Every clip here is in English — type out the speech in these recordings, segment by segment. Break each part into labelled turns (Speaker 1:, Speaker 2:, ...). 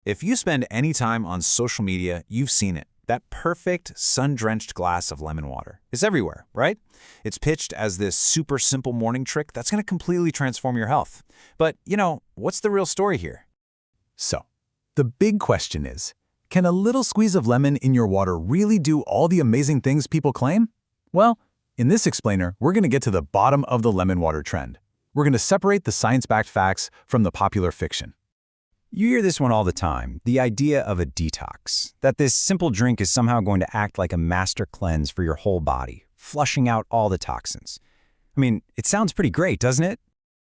Speaker 1: If you spend any time on social media, you've seen it. That perfect, sun-drenched glass of lemon water is everywhere, right? It's pitched as this super simple morning trick that's going to completely transform your health. But, what's the real story here?
Speaker 2: So, the big question is, can a little squeeze of lemon in your water really do all the amazing things people claim? Well, in this explainer, we're going to get to the bottom of the lemon water trend. We're going to separate the science-backed facts from the popular fiction.
Speaker 3: You hear this one all the time, the idea of a detox, that this simple drink is somehow going to act like a master cleanse for your whole body, flushing out all the toxins. I mean, it sounds pretty great, doesn't it?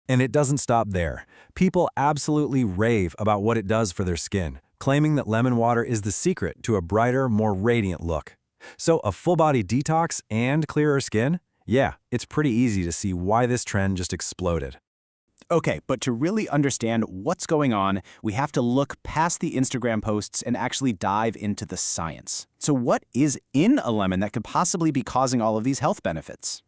Speaker 4: And it doesn't stop there. People absolutely rave about what it does for their skin, claiming that lemon water is the secret to a brighter, more radiant look. So a full-body detox and clearer skin? Yeah, it's pretty easy to see why this trend just exploded.
Speaker 5: Okay, but to really understand what's going on, we have to look past the Instagram posts and actually dive into the science. So what is in a lemon that could possibly be causing all of these health benefits?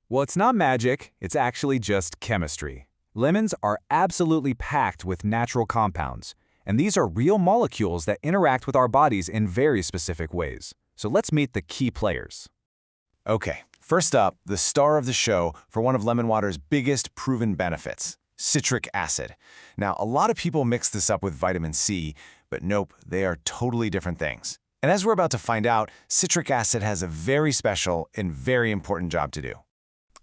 Speaker 4: Well, it's not magic, it's actually just chemistry. Lemons are absolutely packed with natural compounds, and these are real molecules that interact with our bodies in very specific ways. So let's meet the key players.
Speaker 6: Okay, first up, the star of the show for one of lemon water's biggest proven benefits, citric acid. Now, a lot of people mix this up with vitamin C, but nope, they are totally different things. And as we're about to find out, citric acid has a very special and very important job to do.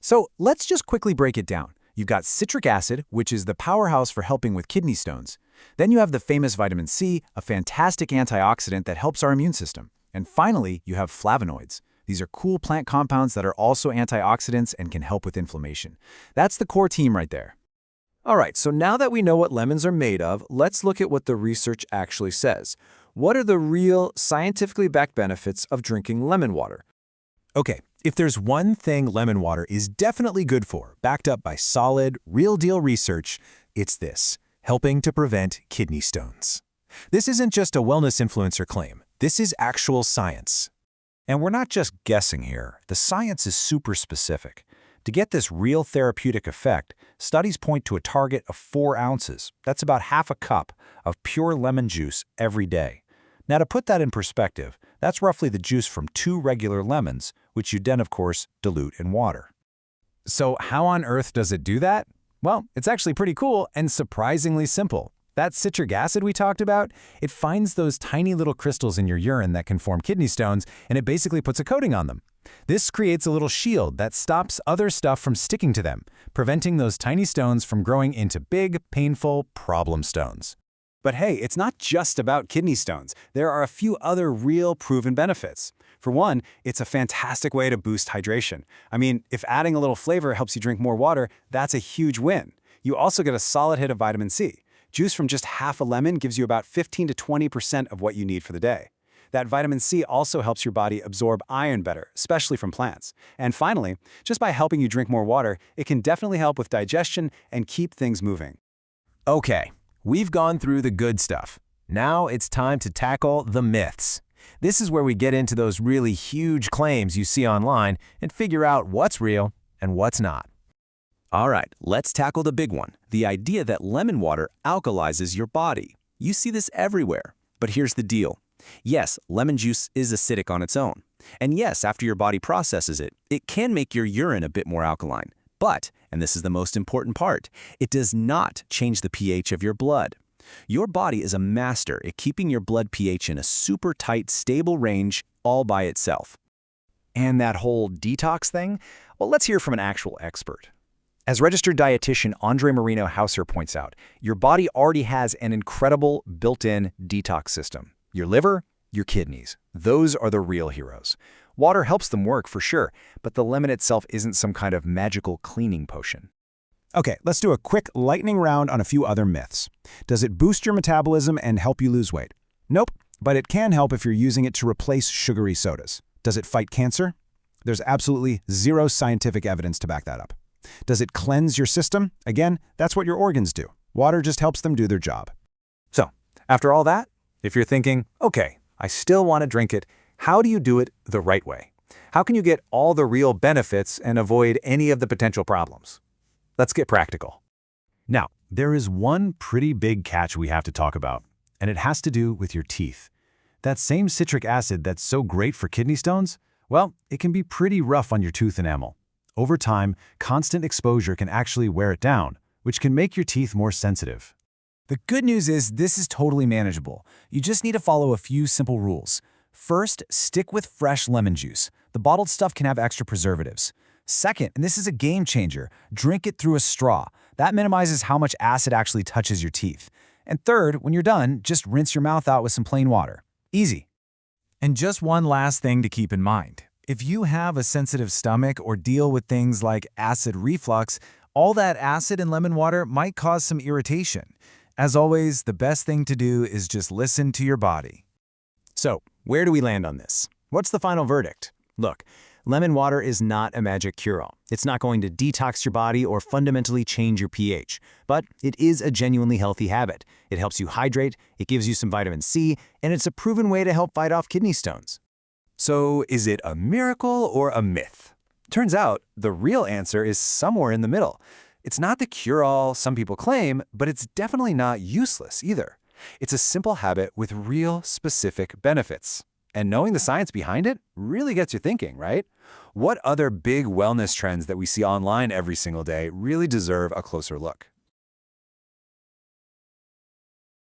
Speaker 2: So let's just quickly break it down. You've got citric acid, which is the powerhouse for helping with kidney stones. Then you have the famous vitamin C, a fantastic antioxidant that helps our immune system. And finally, you have flavonoids. These are cool plant compounds that are also antioxidants and can help with inflammation. That's the core team right there.
Speaker 4: All right, so now that we know what lemons are made of, let's look at what the research actually says. What are the real, scientifically backed benefits of drinking lemon water?
Speaker 2: Okay, if there's one thing lemon water is definitely good for, backed up by solid, real-deal research, it's this: helping to prevent kidney stones. This isn't just a wellness influencer claim. This is actual science.
Speaker 3: And we're not just guessing here. The science is super specific. To get this real therapeutic effect, studies point to a target of 4 ounces. That's about half a cup of pure lemon juice every day. Now, to put that in perspective, that's roughly the juice from 2 regular lemons, which you then, of course, dilute in water.
Speaker 2: So how on earth does it do that? Well, it's actually pretty cool and surprisingly simple. That citric acid we talked about, it finds those tiny little crystals in your urine that can form kidney stones, and it basically puts a coating on them. This creates a little shield that stops other stuff from sticking to them, preventing those tiny stones from growing into big, painful problem stones.
Speaker 5: But hey, it's not just about kidney stones. There are a few other real proven benefits. For one, it's a fantastic way to boost hydration. I mean, if adding a little flavor helps you drink more water, that's a huge win. You also get a solid hit of vitamin C. Juice from just half a lemon gives you about 15 to 20% of what you need for the day. That vitamin C also helps your body absorb iron better, especially from plants. And finally, just by helping you drink more water, it can definitely help with digestion and keep things moving.
Speaker 2: Okay, we've gone through the good stuff. Now it's time to tackle the myths. This is where we get into those really huge claims you see online and figure out what's real and what's not.
Speaker 7: All right, let's tackle the big one, the idea that lemon water alkalizes your body. You see this everywhere. But here's the deal. Yes, lemon juice is acidic on its own. And yes, after your body processes it, it can make your urine a bit more alkaline. But, and this is the most important part, it does not change the pH of your blood. Your body is a master at keeping your blood pH in a super tight, stable range all by itself.
Speaker 3: And that whole detox thing? Well, let's hear from an actual expert. As registered dietitian Andre Marino Hauser points out, your body already has an incredible built-in detox system. Your liver, your kidneys, those are the real heroes. Water helps them work for sure, but the lemon itself isn't some kind of magical cleaning potion.
Speaker 2: Okay, let's do a quick lightning round on a few other myths. Does it boost your metabolism and help you lose weight? Nope, but it can help if you're using it to replace sugary sodas. Does it fight cancer? There's absolutely zero scientific evidence to back that up. Does it cleanse your system? Again, that's what your organs do. Water just helps them do their job.
Speaker 4: So, after all that, if you're thinking, okay, I still want to drink it, how do you do it the right way? How can you get all the real benefits and avoid any of the potential problems? Let's get practical.
Speaker 2: Now, there is one pretty big catch we have to talk about. and it has to do with your teeth. That same citric acid that's so great for kidney stones, well, it can be pretty rough on your tooth enamel. Over time, constant exposure can actually wear it down, which can make your teeth more sensitive.
Speaker 1: The good news is this is totally manageable. You just need to follow a few simple rules. First, stick with fresh lemon juice. The bottled stuff can have extra preservatives. Second, and this is a game changer, drink it through a straw. That minimizes how much acid actually touches your teeth. And third, when you're done, just rinse your mouth out with some plain water. Easy. And just one last thing to keep in mind. If you have a sensitive stomach or deal with things like acid reflux, all that acid in lemon water might cause some irritation. As always, the best thing to do is just listen to your body.
Speaker 5: So, where do we land on this? What's the final verdict? Look, lemon water is not a magic cure-all. It's not going to detox your body or fundamentally change your pH, but it is a genuinely healthy habit. It helps you hydrate, it gives you some vitamin C, and it's a proven way to help fight off kidney stones. So, is it a miracle or a myth? Turns out, the real answer is somewhere in the middle. It's not the cure-all some people claim, but it's definitely not useless either. It's a simple habit with real specific benefits. And knowing the science behind it really gets you thinking, right? What other big wellness trends that we see online every single day really deserve a closer look?